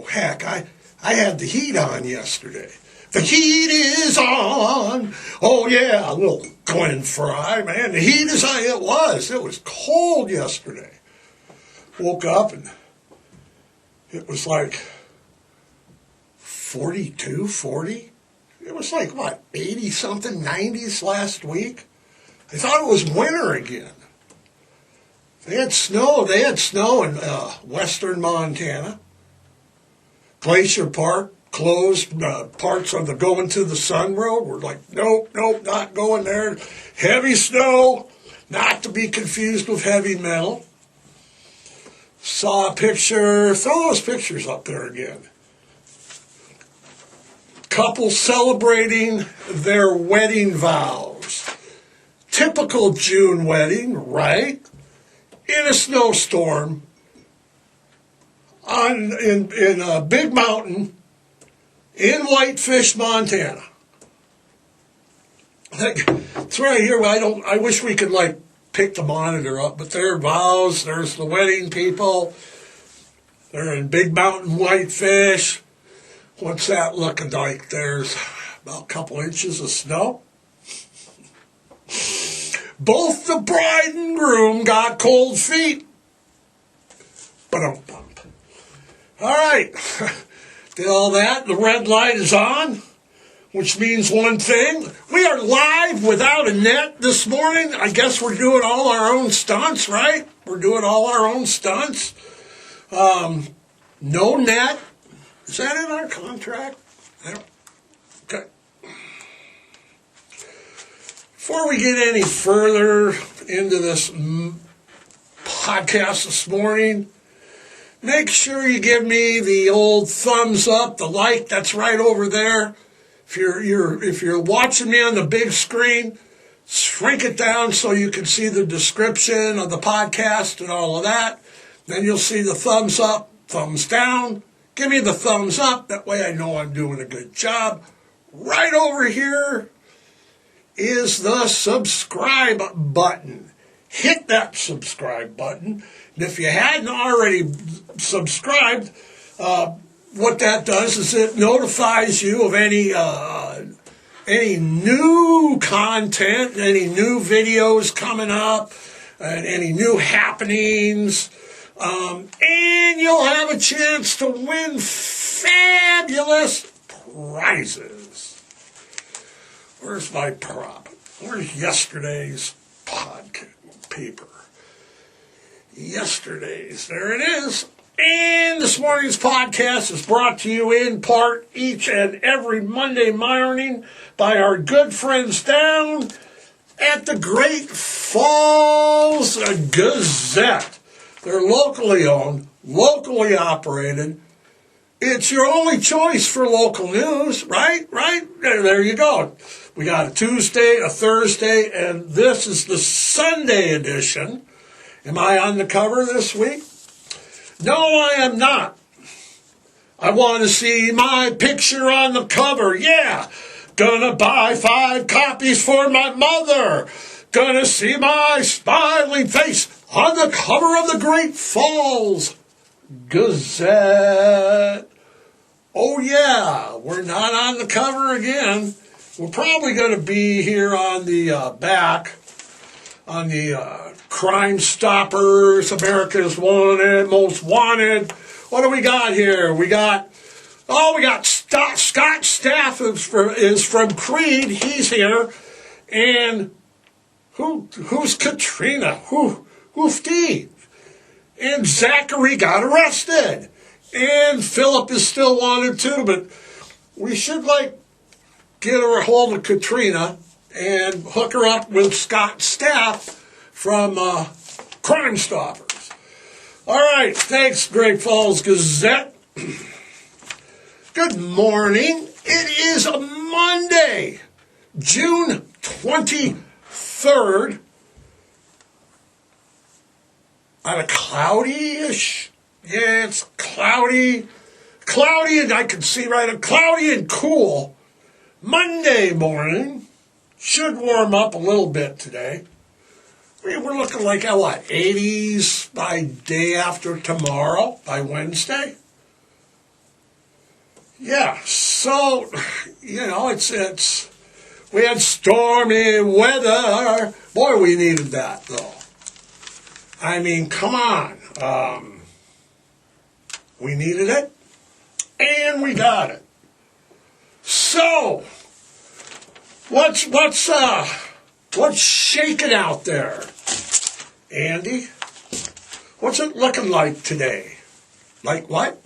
heck, I had the heat on yesterday. The heat is on. Oh, yeah, a little Glenn Fry, man. The heat is on. It was cold yesterday. Woke up and it was like 42, 40. It was like, what, 80-something, 90s last week? I thought it was winter again. They had snow in western Montana. Glacier Park closed. Parts of the Going to the Sun Road were like, nope, not going there. Heavy snow, not to be confused with heavy metal. Saw a picture, throw those pictures up there again. Couple celebrating their wedding vows. Typical June wedding, right? In a snowstorm in a big mountain in Whitefish, Montana. It's right here. I wish we could pick the monitor up, but their vows. There's the wedding people. They're in Big Mountain Whitefish. What's that looking like? There's about a couple inches of snow. Both the bride and groom got cold feet. Ba-dum-bump. All right. Did all that. The red light is on, which means one thing. We are live without a net this morning. I guess we're doing all our own stunts, right? We're doing all our own stunts. No net. Is that in our contract? Okay. Before we get any further into this podcast this morning, make sure you give me the old thumbs up, the like. That's right over there. If you're watching me on the big screen, shrink it down so you can see the description of the podcast and all of that. Then you'll see the thumbs up, thumbs down. Give me the thumbs up. That way I know I'm doing a good job. Right over here is the subscribe button. Hit that subscribe button. And if you hadn't already subscribed, what that does is it notifies you of any new content, any new videos coming up, and any new happenings. And you'll have a chance to win fabulous prizes. Where's my prop? Where's yesterday's paper? Yesterday's. There it is. And this morning's podcast is brought to you in part each and every Monday morning by our good friends down at the Great Falls Gazette. They're locally owned, locally operated. It's your only choice for local news, right? There you go. We got a Tuesday, a Thursday, and this is the Sunday edition. Am I on the cover this week? No, I am not. I want to see my picture on the cover. Yeah. Gonna buy 5 copies for my mother. Gonna see my smiling face on the cover of the Great Falls Gazette. Oh, yeah, we're not on the cover again. We're probably going to be here on the back, on the Crime Stoppers, America's Wanted, Most Wanted. What do we got here? We got Scott Staff is from Creed. He's here. And who's Katrina? Hoofty. And Zachary got arrested. And Philip is still wanted too, but we should get a hold of Katrina and hook her up with Scott Staff from Crime Stoppers. All right, thanks, Great Falls Gazette. Good morning. It is a Monday, June 23rd. On a cloudy-ish. Yeah, it's cloudy, and I can see right, cloudy and cool. Monday morning, should warm up a little bit today. We're looking like, 80s by day after tomorrow, by Wednesday. Yeah, so, we had stormy weather. Boy, we needed that, though. I mean, come on. We needed it, and we got it. So, what's shaking out there, Andy? What's it looking like today? Like what?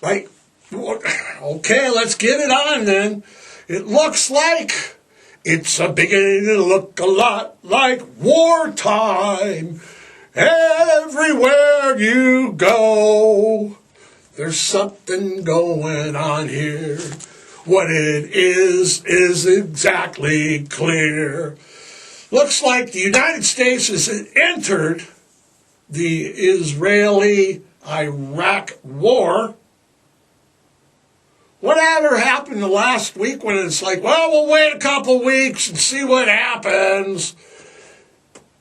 Like, okay, let's get it on then. It looks like it's beginning to look a lot like wartime. Everywhere you go, there's something going on here. What it is exactly clear. Looks like the United States has entered the Israeli-Iraq war. Whatever happened the last week when it's like, well, we'll wait a couple weeks and see what happens.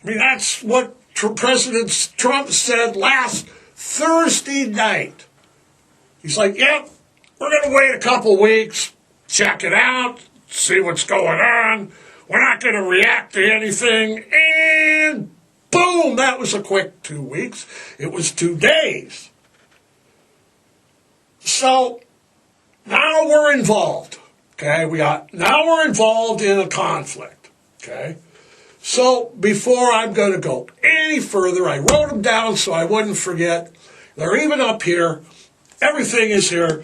I mean, that's what President Trump said last Thursday night. He's like, yep, we're going to wait a couple weeks, check it out, see what's going on. We're not going to react to anything. And boom, that was a quick 2 weeks. It was 2 days. So now we're involved. Okay, now we're involved in a conflict. Okay. So before I'm going to go any further, I wrote them down so I wouldn't forget. They're even up here. Everything is here.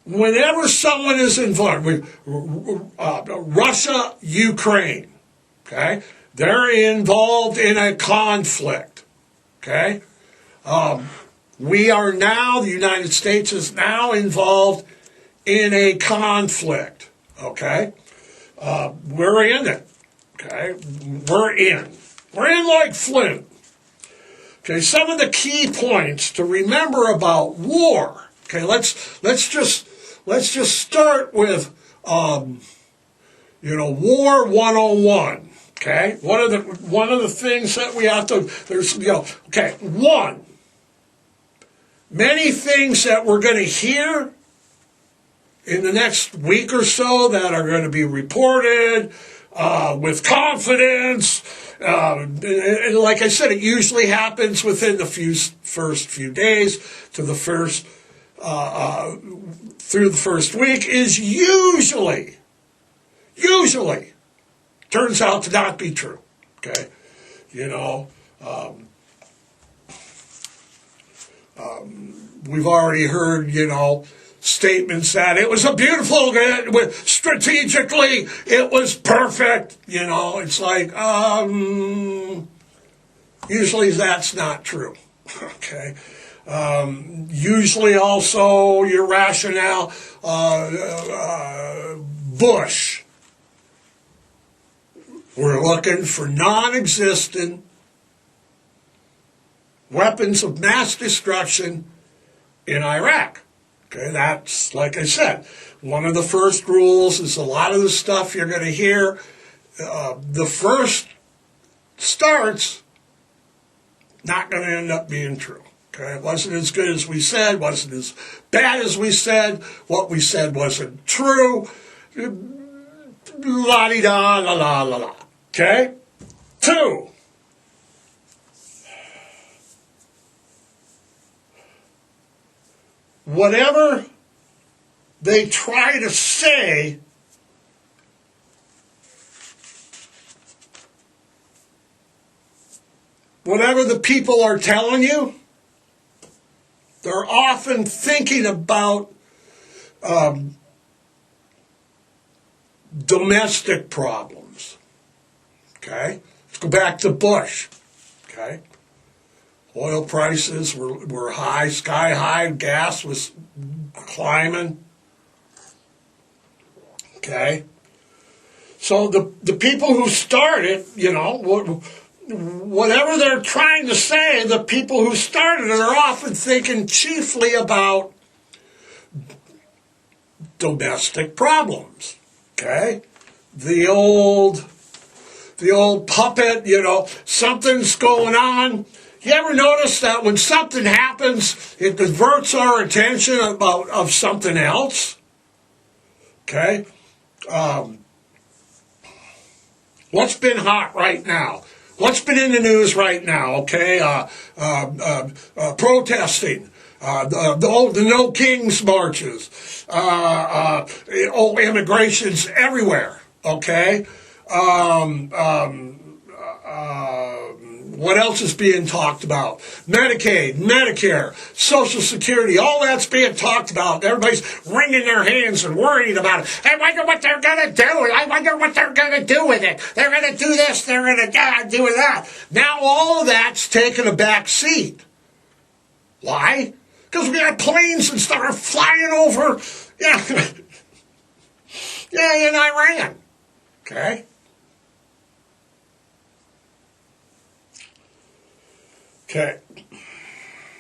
Whenever someone is involved, Russia, Ukraine, okay, they're involved in a conflict. Okay, we are now, the United States is now involved in a conflict. Okay. We're in it, okay? We're in like Flint. Okay, some of the key points to remember about war. Okay, let's just start with War 101. Okay, one of the things that we have to one. Many things that we're going to hear in the next week or so that are going to be reported with confidence. And like I said, it usually happens within the first few days to the first through the first week is usually turns out to not be true. Okay, we've already heard statements that it was a beautiful, strategically, it was perfect. It's like, usually that's not true. Okay. Usually also your rationale, Bush, we're looking for non-existent weapons of mass destruction in Iraq. Okay, that's, like I said, one of the first rules is a lot of the stuff you're going to hear, the first starts, not going to end up being true. Okay, it wasn't as good as we said, wasn't as bad as we said, what we said wasn't true, la-di-da, la-la-la-la. Okay? 2. Whatever they try to say, whatever the people are telling you, they're often thinking about domestic problems. Okay? Let's go back to Bush. Okay? Oil prices were high, sky high. Gas was climbing. Okay? So the people who started, whatever they're trying to say, the people who started it are often thinking chiefly about domestic problems. Okay? The old puppet, something's going on. You ever notice that when something happens, it diverts our attention of something else? Okay? What's been hot right now? What's been in the news right now? Okay? Protesting. The No Kings marches. Immigration's everywhere. Okay? What else is being talked about? Medicaid, Medicare, Social Security, all that's being talked about. Everybody's wringing their hands and worrying about it. I wonder what they're going to do. I wonder what they're going to do with it. They're going to do this. They're going to do that. Now all of that's taken a back seat. Why? Because we got planes and stuff are flying over, in Iran. Okay? Okay.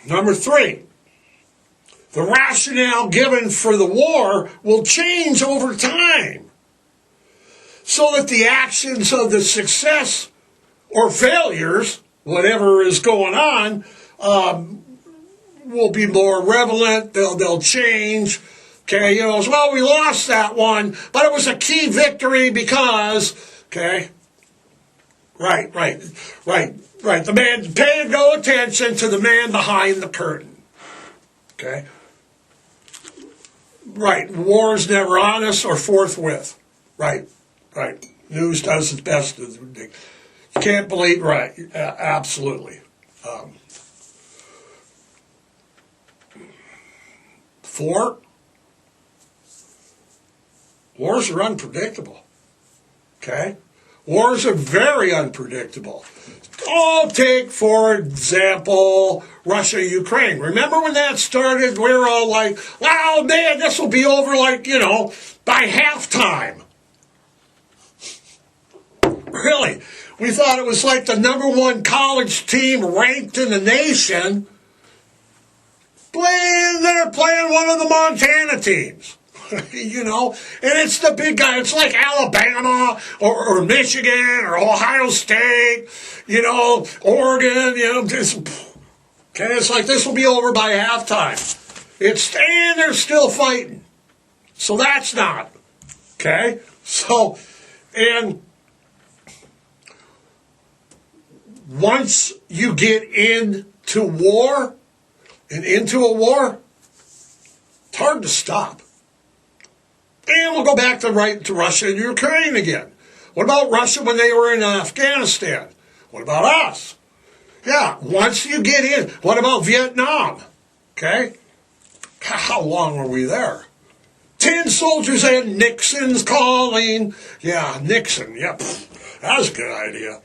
Number 3, the rationale given for the war will change over time so that the actions of the success or failures, whatever is going on, will be more relevant. They'll change. Okay, well, we lost that one, but it was a key victory because, okay, right. The man paid no attention to the man behind the curtain. Okay? Right. War's never honest or forthwith. Right. News does its best. You can't believe, right. Absolutely. 4, wars are unpredictable. Okay? Wars are very unpredictable. Take, for example, Russia-Ukraine. Remember when that started? We were all like, wow, man, this will be over by halftime. Really? We thought it was like the #1 college team ranked in the nation. They're playing one of the Montana teams. And it's the big guy. It's like Alabama or Michigan or Ohio State, Oregon, it's like this will be over by halftime. And they're still fighting. So that's not, okay? So, and once you get into war, it's hard to stop. And we'll go back to Russia and Ukraine again. What about Russia when they were in Afghanistan? What about us? Yeah, once you get in, what about Vietnam? Okay? How long were we there? 10 soldiers and Nixon's calling. Yeah, Nixon. Yep, that was a good idea.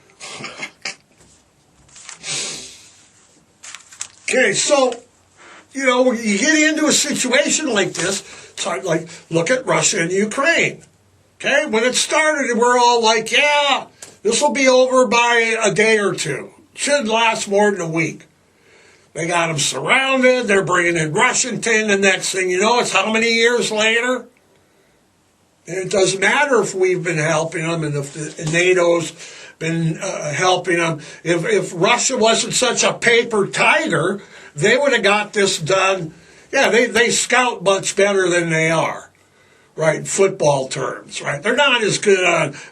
Okay, so, you get into a situation like this. So look at Russia and Ukraine. Okay, when it started, we're all like, yeah, this will be over by a day or two. Shouldn't last more than a week. They got them surrounded. They're bringing in Russian tin. The next thing you know, it's how many years later? And it doesn't matter if we've been helping them and if NATO's been helping them. If Russia wasn't such a paper tiger, they would have got this done. Yeah, they scout much better than they are, right? In football terms, right? They're not as good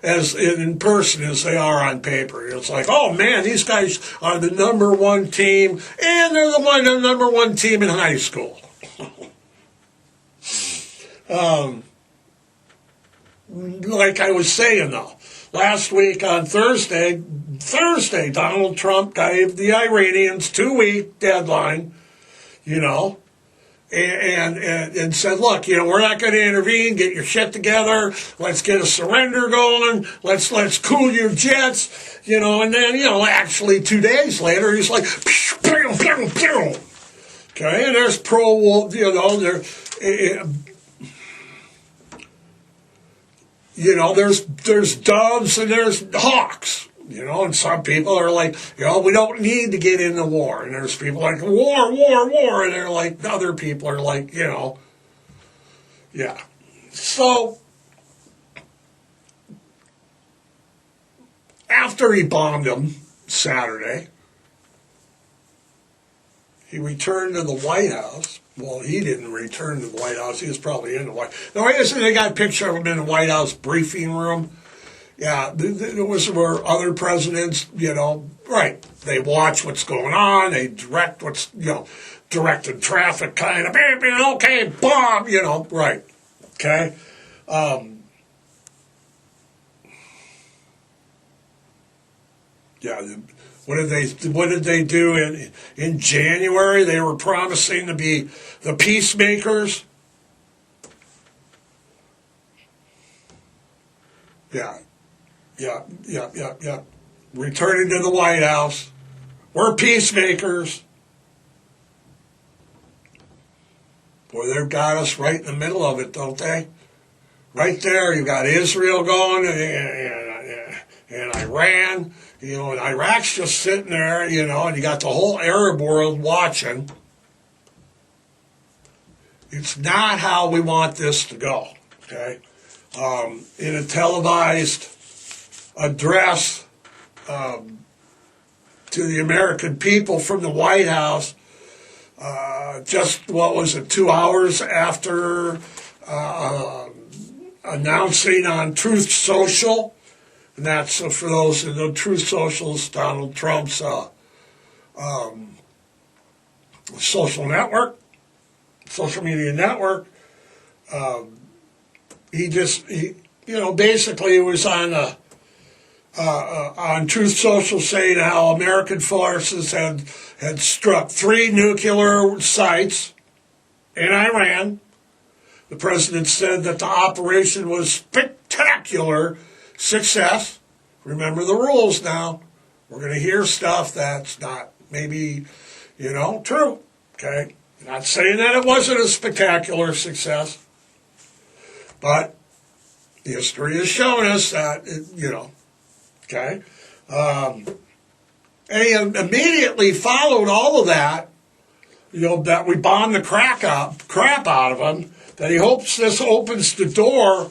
as in person as they are on paper. It's like, oh man, these guys are the #1 team, and they're the #1 team in high school. Like I was saying though, last week on Thursday, Donald Trump gave the Iranians 2-week deadline, and said, look, we're not going to intervene. Get your shit together. Let's get a surrender going. Let's cool your jets, and then, actually 2 days later, he's like, pew, pew, pew, pew. Okay, and there's there's doves and there's hawks. And some people are like, we don't need to get into war. And there's people like, war. And they're like, other people are like, yeah. So, after he bombed them Saturday, He returned to the White House. Well, he didn't return to the White House. He was probably in the White House. No, they got a picture of him in the White House briefing room. Yeah, it was where other presidents, right, they watch what's going on. They direct what's, directing traffic kind of, okay, bomb, right, okay. Yeah, what did they do in January? They were promising to be the peacemakers. Yeah. Returning to the White House. We're peacemakers. Boy, they've got us right in the middle of it, don't they? Right there, you've got Israel going and Iran. And Iraq's just sitting there, and you got the whole Arab world watching. It's not how we want this to go, okay? In a televised address to the American people from the White House, just, 2 hours after announcing on Truth Social. And that's for those who know Truth Social's Donald Trump's social media network. Basically it was on Truth Social saying how American forces had struck 3 nuclear sites in Iran. The president said that the operation was spectacular success. Remember the rules now. We're going to hear stuff that's not maybe, true. Okay? Not saying that it wasn't a spectacular success, but history has shown us that, okay? And he immediately followed all of that, that we bombed the crap out of him, that he hopes this opens the door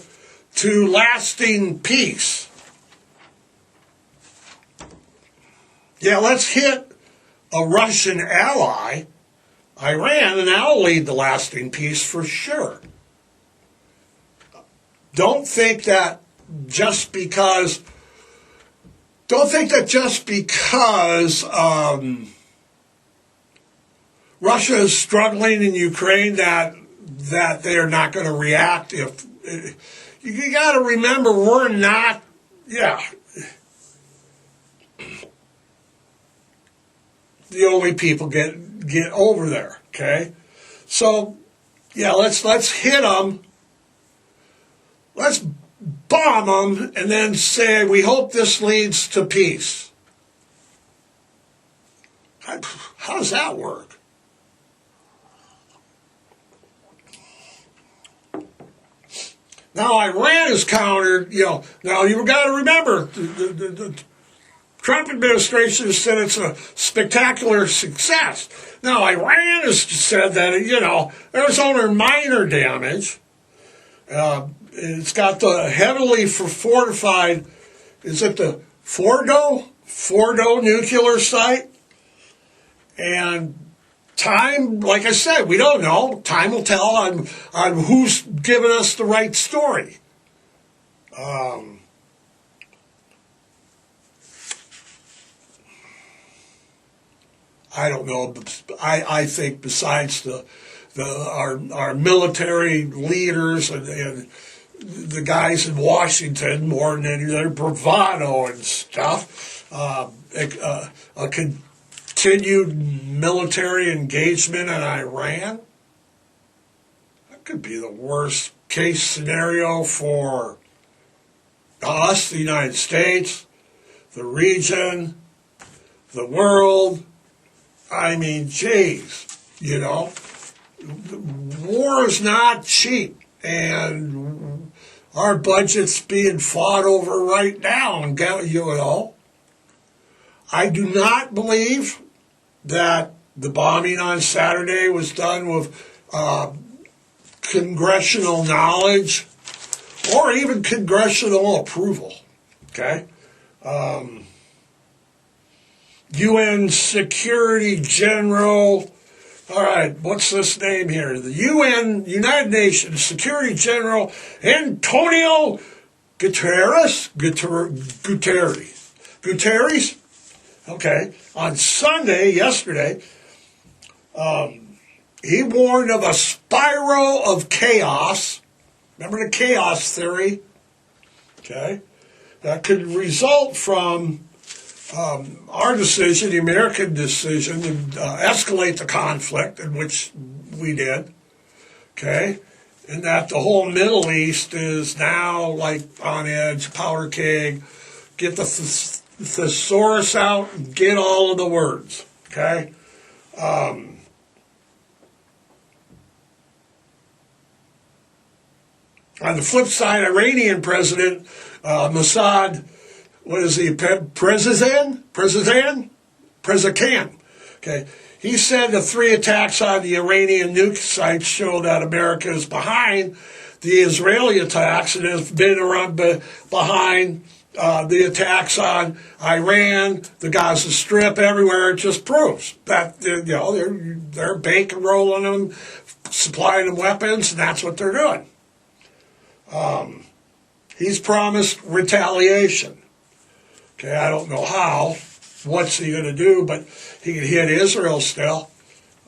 to lasting peace. Yeah, let's hit a Russian ally, Iran, and that'll lead to lasting peace for sure. Don't think that just because Russia is struggling in Ukraine that they're not going to react. If you got to remember, we're not, the only people get over there. Okay, so let's hit them. Let's bomb them and then say we hope this leads to peace. How does that work? Now Iran is countered, now you've got to remember, the Trump administration has said it's a spectacular success. Now Iran has said that, there was only minor damage. It's got the heavily fortified, is it the Fordo nuclear site? And time, like I said, we don't know. Time will tell on who's giving us the right story. I don't know. I think besides our military leaders and the guys in Washington, more than any their bravado and stuff, a continued military engagement in Iran, that could be the worst case scenario for us, the United States, the region, the world. I mean, geez, war is not cheap, and our budget's being fought over right now, I do not believe that the bombing on Saturday was done with congressional knowledge or even congressional approval, okay? UN Security General All right, what's this name here? The UN, United Nations Security General Antonio Guterres? Guterres? Okay. On Sunday, yesterday, he warned of a spiral of chaos. Remember the chaos theory? Okay. That could result from our decision, the American decision, to escalate the conflict, in which we did. Okay. And that the whole Middle East is now like on edge, powder keg. Get the thesaurus out and get all of the words. Okay. On the flip side, Iranian President Mossad, what is he, Prezazan? Okay. He said the 3 attacks on the Iranian nuke sites show that America is behind the Israeli attacks and has been around behind the attacks on Iran, the Gaza Strip, everywhere. It just proves that they're bank rolling them, supplying them weapons, and that's what they're doing. He's promised retaliation. Okay, I don't know how. What's he going to do? But he can hit Israel still.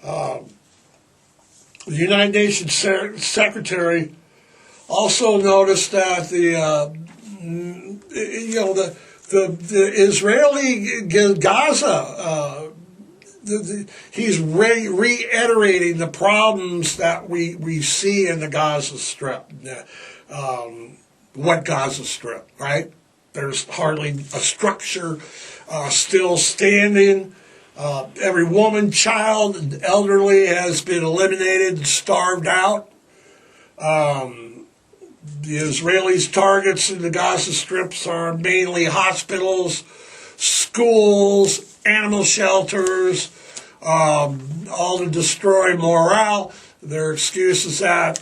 The United Nations Secretary also noticed that the Israeli Gaza, he's reiterating the problems that we see in the Gaza Strip. What Gaza Strip, right? There's hardly a structure still standing. Every woman, child, and elderly has been eliminated and starved out. The Israelis' targets in the Gaza Strips are mainly hospitals, schools, animal shelters, all to destroy morale. Their excuse is that,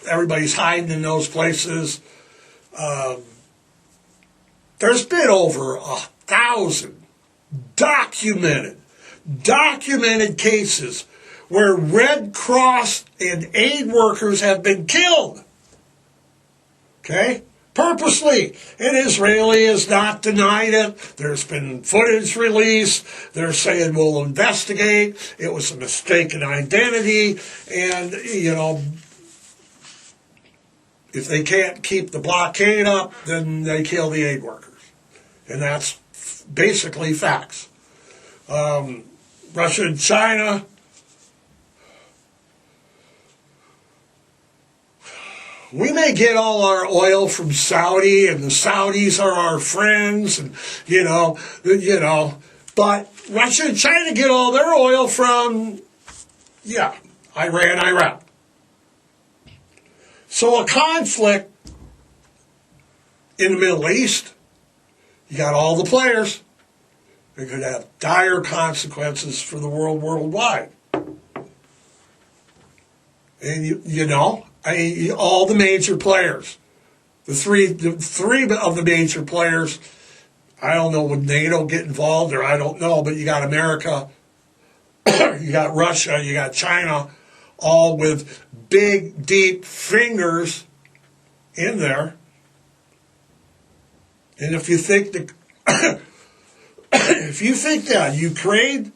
everybody's hiding in those places. There's been over 1,000 documented cases where Red Cross and aid workers have been killed. Okay? Purposely. And Israeli has not denied it. There's been footage released. They're saying we'll investigate. It was a mistaken identity. And, if they can't keep the blockade up, then they kill the aid workers. And that's basically facts. Russia and China, we may get all our oil from Saudi, and the Saudis are our friends, and but Russia and China get all their oil from, Iran, Iraq. So a conflict in the Middle East, you got all the players. It could have dire consequences for the world worldwide. And all the major players, the three of the major players, I don't know, would NATO get involved, or I don't know, but you got America, you got Russia, you got China, all with big, deep fingers in there. And if you think that Ukraine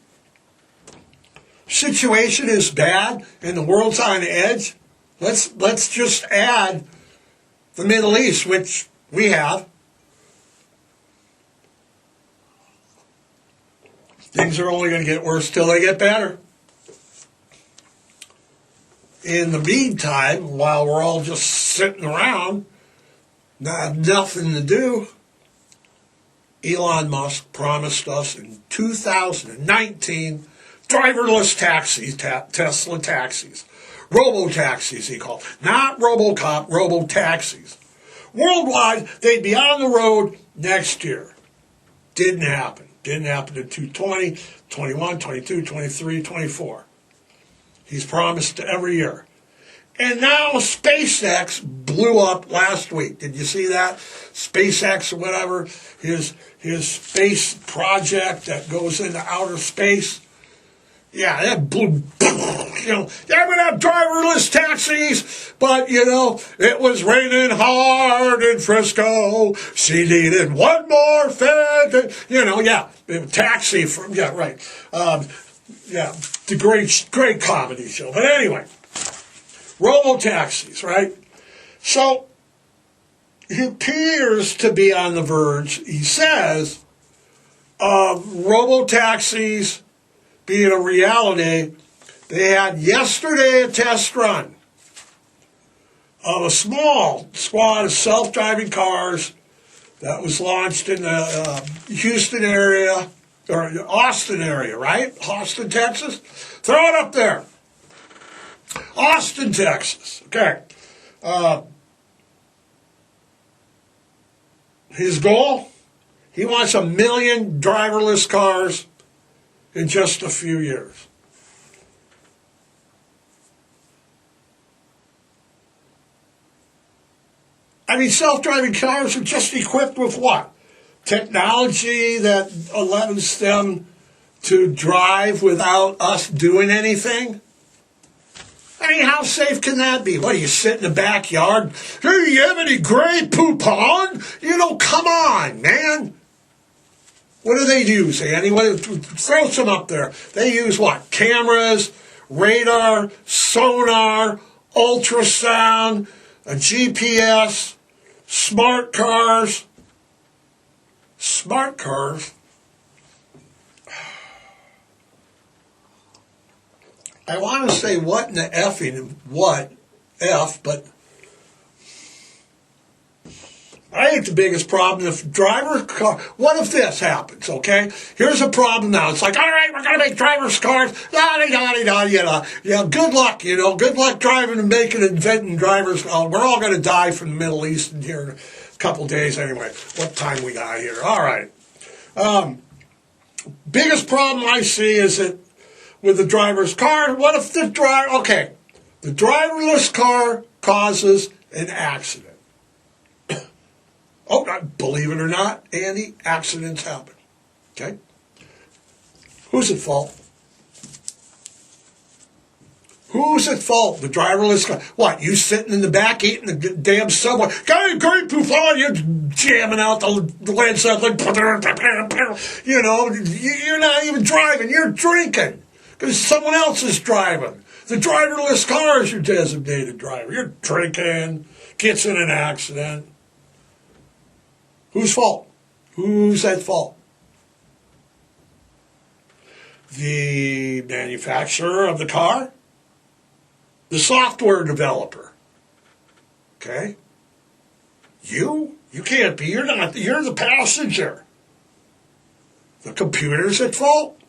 situation is bad and the world's on edge, let's just add the Middle East, which we have. Things are only going to get worse till they get better. In the meantime, while we're all just sitting around, nothing to do, Elon Musk promised us in 2019 driverless taxis, Tesla taxis, robo-taxis he called, not RoboCop, robo-taxis. Worldwide, they'd be on the road next year. Didn't happen. Didn't happen in 2020, 21, 22, 23, 24. He's promised every year. And now SpaceX blew up last week. Did you see that? SpaceX or whatever, his space project that goes into outer space. Yeah, that blew, yeah, we have driverless taxis, but, it was raining hard in Frisco. She needed one more fit. Yeah, taxi from, yeah, right. Yeah, the great comedy show. But anyway, robo-taxis, right? So, he appears to be on the verge, he says, of robo-taxis being a reality. They had yesterday a test run of a small squad of self-driving cars that was launched in the Houston area, or Austin area, right? Austin, Texas? Throw it up there. Austin, Texas. Okay. His goal? He wants 1 million driverless cars in just a few years. I mean, self-driving cars are just equipped with what? Technology that allows them to drive without us doing anything? I mean, how safe can that be? What, do you sit in the backyard? Hey, do you have any gray poop on? Come on, man. What do they use, Andy? Throw some up there. They use what? Cameras, radar, sonar, ultrasound, a GPS, smart cars. Smart cars? I want to say what in the effing, what, F, but I think the biggest problem, if driver car, what if this happens, okay? Here's a problem now. It's like, all right, we're going to make driver's cars, da-da-da-da-da-da. Yeah, good luck, good luck driving and inventing drivers. We're all going to die from the Middle East in here in a couple days anyway. What time we got here? All right. Biggest problem I see is that with the driver's car, what if the driverless car causes an accident? Oh, believe it or not, Andy, accidents happen. Okay? Who's at fault? Who's at fault? The driverless car. What, you sitting in the back eating the damn Subway? Got a great Buffon, you're jamming out the Led Zeppelin. You're not even driving, you're drinking. Because someone else is driving. The driverless car is your designated driver. You're drinking, gets in an accident. Whose fault? Who's at fault? The manufacturer of the car? The software developer? Okay? You can't be. You're not. You're the passenger. The computer's at fault?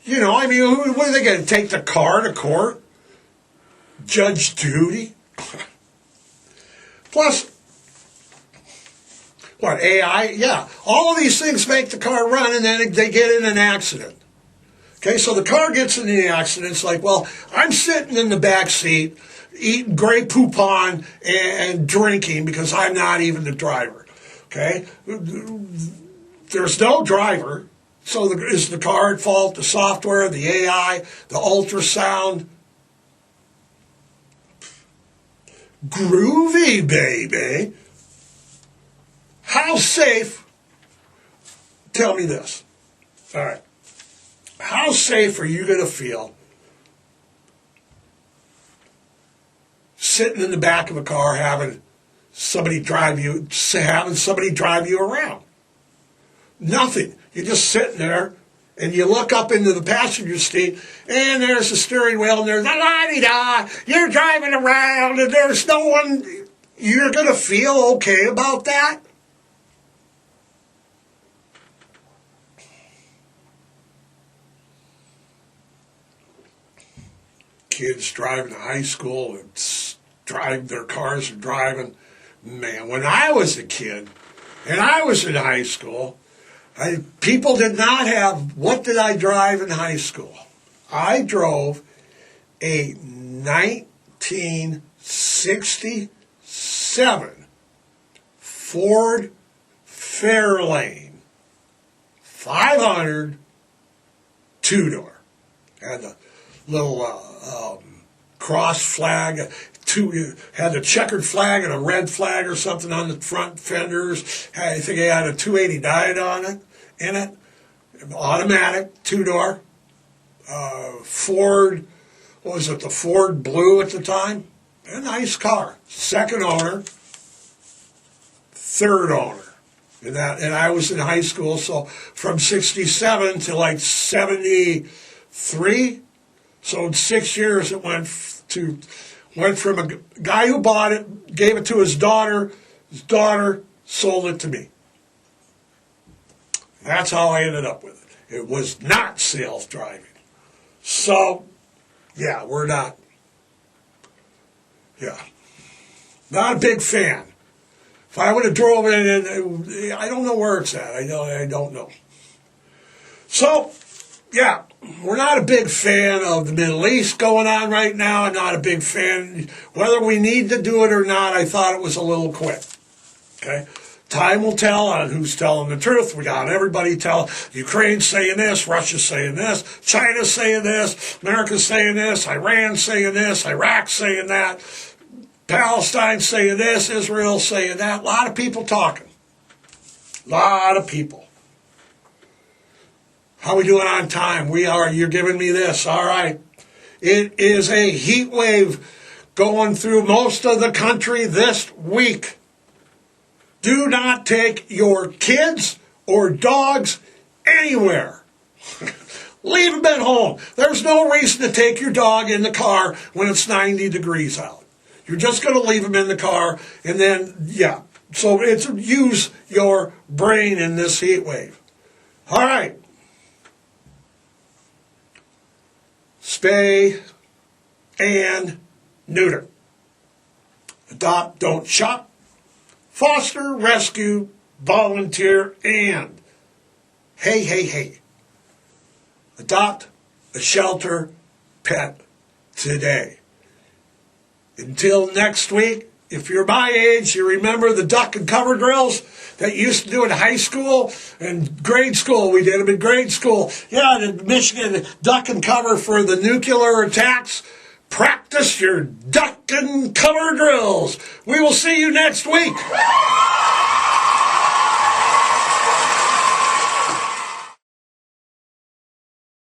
What are they going to take the car to court? Judge Judy? Plus, what, AI? Yeah. All of these things make the car run, and then they get in an accident. Okay, so the car gets in the accident. It's like, well, I'm sitting in the back seat, eating Grey Poupon and drinking because I'm not even the driver. Okay? There's no driver. So is the car at fault? The software, the AI, the ultrasound? Groovy, baby. How safe, tell me this, all right, how safe are you going to feel sitting in the back of a car having somebody drive you around? Nothing. You're just sitting there, and you look up into the passenger seat, and there's the steering wheel, and there's la-di-da, you're driving around, and there's no one. You're going to feel okay about that? Kids driving to high school and their cars are driving. Man, when I was a kid and I was in high school, people did not have, what did I drive in high school? I drove a 1967 Ford Fairlane 500 two-door. Had a little cross flag, had a checkered flag and a red flag or something on the front fenders. I think it had a 280 diet on it, in it, automatic, two-door, Ford, what was it, the Ford Blue at the time? A nice car. Second owner, third owner. And I was in high school, so from 67 to like 73, so in 6 years it went from a guy who bought it, gave it to his daughter sold it to me. That's how I ended up with it. It was not self-driving. So, yeah, not a big fan. If I would have drove it in, I don't know where it's at. I don't know. So, yeah, we're not a big fan of the Middle East going on right now. I'm not a big fan. Whether we need to do it or not, I thought it was a little quick. Okay? Time will tell on who's telling the truth. We got everybody tell. Ukraine's saying this, Russia's saying this, China's saying this, America's saying this, Iran's saying this, Iraq's saying that, Palestine's saying this, Israel's saying that. A lot of people talking. A lot of people. How we doing on time? You're giving me this. All right. It is a heat wave going through most of the country this week. Do not take your kids or dogs anywhere. Leave them at home. There's no reason to take your dog in the car when it's 90 degrees out. You're just going to leave them in the car, and then, yeah. So use your brain in this heat wave. All right. Spay and neuter. Adopt, don't shop. Foster, rescue, volunteer, and hey. Adopt a shelter pet today. Until next week, if you're my age, you remember the duck and cover drills that you used to do in high school and grade school. We did them in grade school. Yeah, the Michigan duck and cover for the nuclear attacks. Practice your duck and cover drills. We will see you next week.